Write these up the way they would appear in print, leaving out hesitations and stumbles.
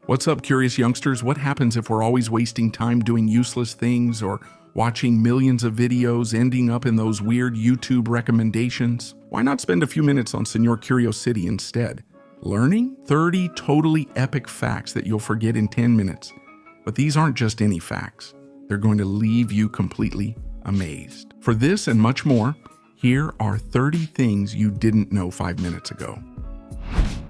What's up, curious youngsters? What happens if we're always wasting time doing useless things or watching millions of videos ending up in those weird YouTube recommendations? Why not spend a few minutes on Señor Curiosity instead? Learning 30 totally epic facts that you'll forget in 10 minutes. But these aren't just any facts. They're going to leave you completely amazed. For this and much more, here are 30 things you didn't know 5 minutes ago.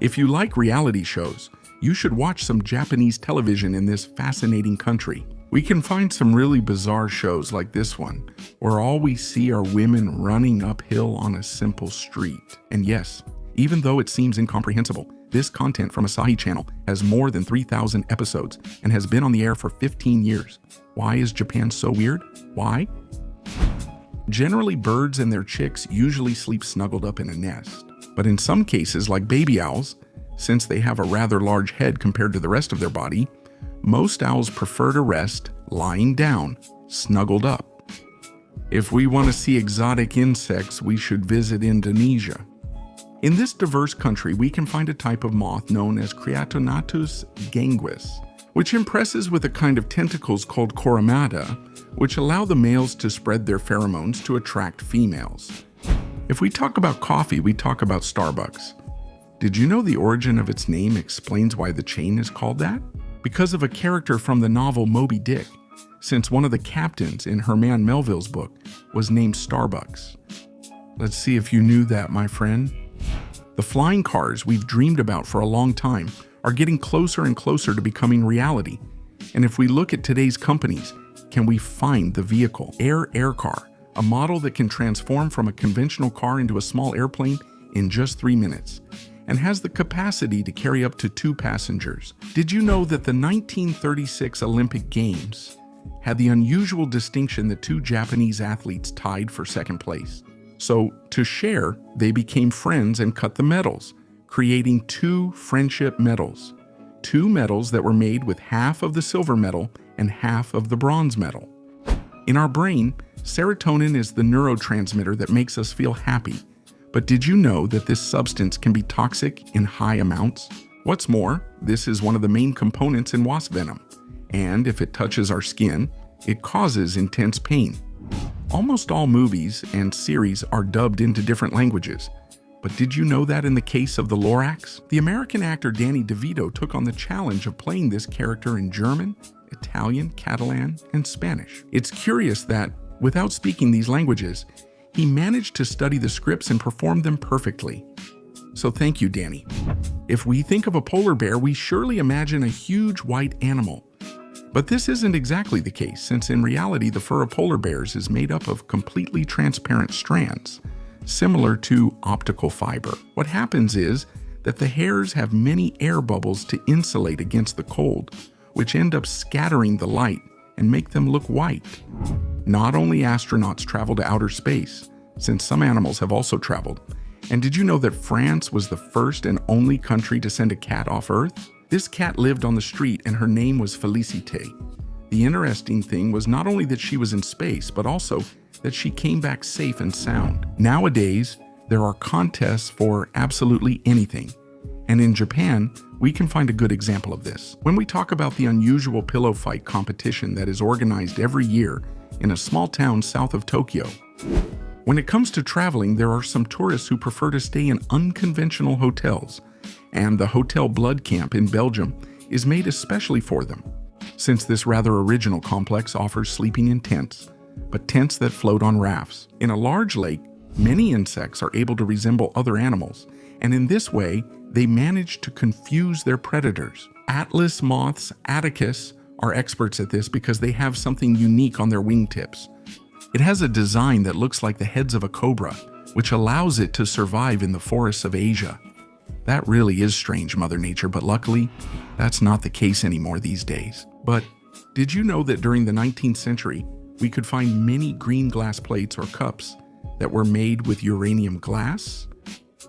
If you like reality shows, you should watch some Japanese television in this fascinating country. We can find some really bizarre shows like this one, where all we see are women running uphill on a simple street. And yes, even though it seems incomprehensible, this content from Asahi Channel has more than 3,000 episodes and has been on the air for 15 years. Why is Japan so weird? Why? Generally, birds and their chicks usually sleep snuggled up in a nest. But in some cases, like baby owls, since they have a rather large head compared to the rest of their body, most owls prefer to rest lying down, snuggled up. If we want to see exotic insects, we should visit Indonesia. In this diverse country, we can find a type of moth known as Creatonatus ganguis, which impresses with a kind of tentacles called coromata, which allow the males to spread their pheromones to attract females. If we talk about coffee, we talk about Starbucks. Did you know the origin of its name explains why the chain is called that? Because of a character from the novel Moby Dick, since one of the captains in Herman Melville's book was named Starbucks. Let's see if you knew that, my friend. The flying cars we've dreamed about for a long time are getting closer and closer to becoming reality. And if we look at today's companies, can we find the vehicle? Air Car, a model that can transform from a conventional car into a small airplane in just 3 minutes, and has the capacity to carry up to 2 passengers. Did you know that the 1936 Olympic Games had the unusual distinction that 2 Japanese athletes tied for second place? So, to share, they became friends and cut the medals, creating 2 friendship medals. 2 medals that were made with half of the silver medal and half of the bronze medal. In our brain, serotonin is the neurotransmitter that makes us feel happy. But did you know that this substance can be toxic in high amounts? What's more, this is one of the main components in wasp venom, and if it touches our skin, it causes intense pain. Almost all movies and series are dubbed into different languages. But did you know that in the case of the Lorax? The American actor Danny DeVito took on the challenge of playing this character in German, Italian, Catalan, and Spanish. It's curious that, without speaking these languages, he managed to study the scripts and perform them perfectly. So thank you, Danny. If we think of a polar bear, we surely imagine a huge white animal. But this isn't exactly the case, since in reality the fur of polar bears is made up of completely transparent strands, similar to optical fiber. What happens is that the hairs have many air bubbles to insulate against the cold, which end up scattering the light and make them look white. Not only astronauts travel to outer space, since some animals have also traveled. And did you know that France was the first and only country to send a cat off Earth? This cat lived on the street and her name was Félicité. The interesting thing was not only that she was in space, but also that she came back safe and sound. Nowadays, there are contests for absolutely anything. And in Japan, we can find a good example of this. When we talk about the unusual pillow fight competition that is organized every year in a small town south of Tokyo. When it comes to traveling, there are some tourists who prefer to stay in unconventional hotels, and the Hotel Blood Camp in Belgium is made especially for them, since this rather original complex offers sleeping in tents, but tents that float on rafts. In a large lake, many insects are able to resemble other animals, and in this way, they manage to confuse their predators. Atlas moths, Atticus, are experts at this because they have something unique on their wingtips. It has a design that looks like the heads of a cobra, which allows it to survive in the forests of Asia. That really is strange, Mother Nature, but luckily, that's not the case anymore these days. But did you know that during the 19th century, we could find many green glass plates or cups that were made with uranium glass?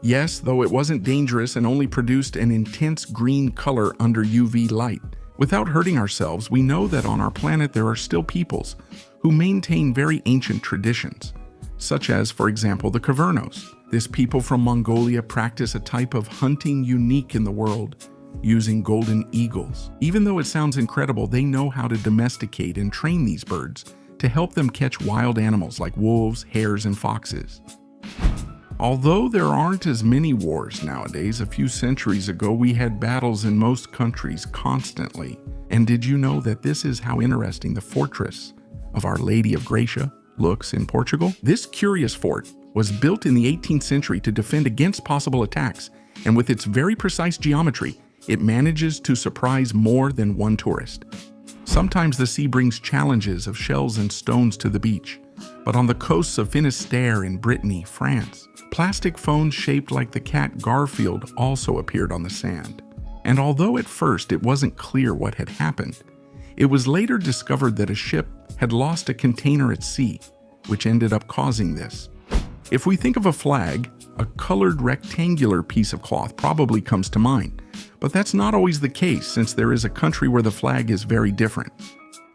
Yes, though it wasn't dangerous and only produced an intense green color under UV light. Without hurting ourselves, we know that on our planet there are still peoples who maintain very ancient traditions, such as, for example, the Cavernos. This people from Mongolia practice a type of hunting unique in the world, using golden eagles. Even though it sounds incredible, they know how to domesticate and train these birds to help them catch wild animals like wolves, hares, and foxes. Although there aren't as many wars nowadays, a few centuries ago we had battles in most countries constantly. And did you know that this is how interesting the fortress of Our Lady of Gracia looks in Portugal? This curious fort was built in the 18th century to defend against possible attacks, and with its very precise geometry, it manages to surprise more than one tourist. Sometimes the sea brings challenges of shells and stones to the beach, but on the coasts of Finistère in Brittany, France, plastic phones shaped like the cat Garfield also appeared on the sand. And although at first it wasn't clear what had happened, it was later discovered that a ship had lost a container at sea, which ended up causing this. If we think of a flag, a colored rectangular piece of cloth probably comes to mind, but that's not always the case since there is a country where the flag is very different.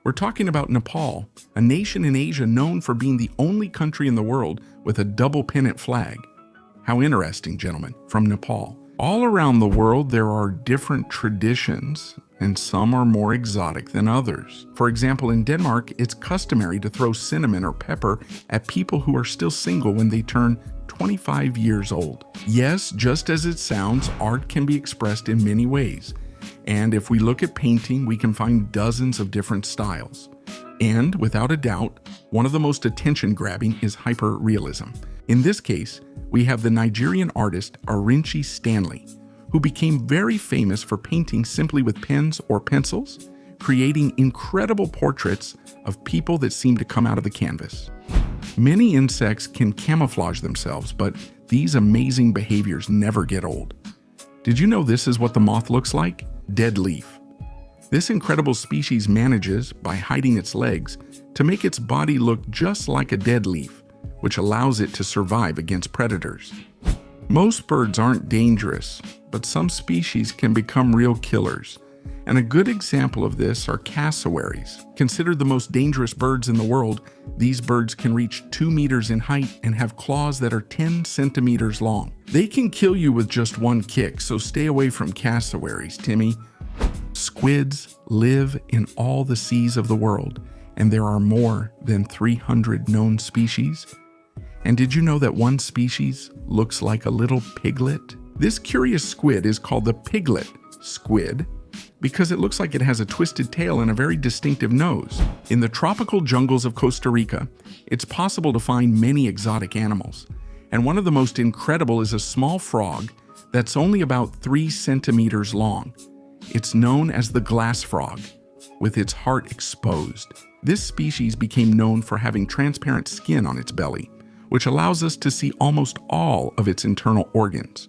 We're talking about Nepal, a nation in Asia known for being the only country in the world with a double pennant flag. How interesting, gentlemen, from Nepal. All around the world there are different traditions, and some are more exotic than others. For example, in Denmark, it's customary to throw cinnamon or pepper at people who are still single when they turn 25 years old. Yes, just as it sounds, art can be expressed in many ways. And if we look at painting, we can find dozens of different styles. And without a doubt, one of the most attention-grabbing is hyper-realism. In this case, we have the Nigerian artist Arinchi Stanley, who became very famous for painting simply with pens or pencils, creating incredible portraits of people that seem to come out of the canvas. Many insects can camouflage themselves, but these amazing behaviors never get old. Did you know this is what the moth looks like? Dead leaf. This incredible species manages, by hiding its legs, to make its body look just like a dead leaf, which allows it to survive against predators. Most birds aren't dangerous, but some species can become real killers. And a good example of this are cassowaries. Considered the most dangerous birds in the world, these birds can reach 2 meters in height and have claws that are 10 centimeters long. They can kill you with just one kick, so stay away from cassowaries, Timmy. Squids live in all the seas of the world, and there are more than 300 known species. And did you know that one species looks like a little piglet? This curious squid is called the piglet squid because it looks like it has a twisted tail and a very distinctive nose. In the tropical jungles of Costa Rica, it's possible to find many exotic animals. And one of the most incredible is a small frog that's only about 3 centimeters long. It's known as the glass frog, with its heart exposed. This species became known for having transparent skin on its belly, which allows us to see almost all of its internal organs.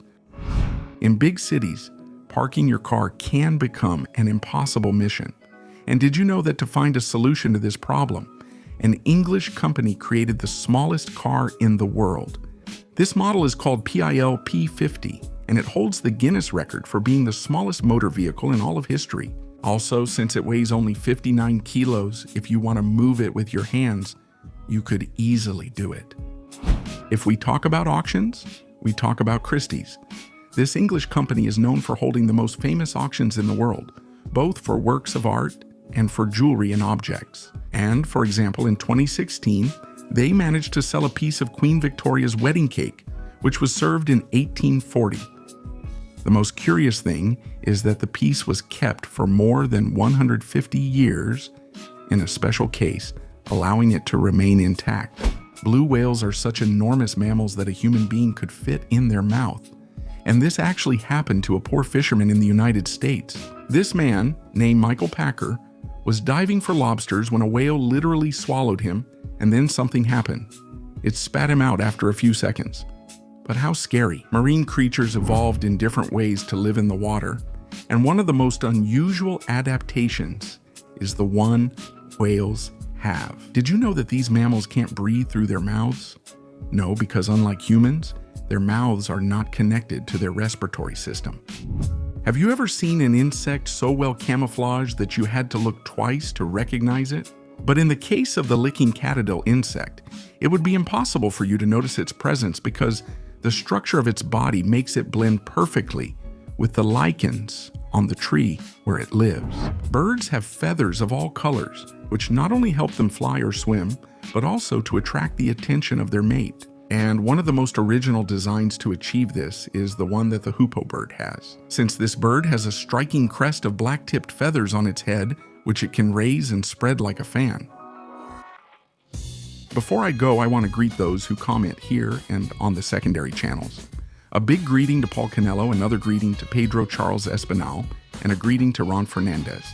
In big cities, parking your car can become an impossible mission. And did you know that to find a solution to this problem, an English company created the smallest car in the world? This model is called PIL P50, and it holds the Guinness record for being the smallest motor vehicle in all of history. Also, since it weighs only 59 kilos, if you want to move it with your hands, you could easily do it. If we talk about auctions, we talk about Christie's. This English company is known for holding the most famous auctions in the world, both for works of art and for jewelry and objects. And, for example, in 2016, they managed to sell a piece of Queen Victoria's wedding cake, which was served in 1840. The most curious thing is that the piece was kept for more than 150 years in a special case, allowing it to remain intact. Blue whales are such enormous mammals that a human being could fit in their mouth. And this actually happened to a poor fisherman in the United States. This man, named Michael Packer, was diving for lobsters when a whale literally swallowed him, and then something happened. It spat him out after a few seconds. But how scary. Marine creatures evolved in different ways to live in the water, and one of the most unusual adaptations is the one whales have. Did you know that these mammals can't breathe through their mouths? No, because unlike humans, their mouths are not connected to their respiratory system. Have you ever seen an insect so well camouflaged that you had to look twice to recognize it? But in the case of the licking catadil insect, it would be impossible for you to notice its presence because the structure of its body makes it blend perfectly with the lichens on the tree where it lives. Birds have feathers of all colors, which not only help them fly or swim, but also to attract the attention of their mate. And one of the most original designs to achieve this is the one that the hoopoe bird has, since this bird has a striking crest of black-tipped feathers on its head, which it can raise and spread like a fan. Before I go, I want to greet those who comment here and on the secondary channels. A big greeting to Paul Canello, another greeting to Pedro Charles Espinal, and a greeting to Ron Fernandez.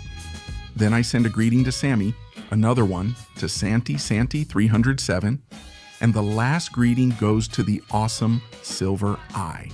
Then I send a greeting to Sammy, another one to Santi 307, and the last greeting goes to the awesome Silver Eye.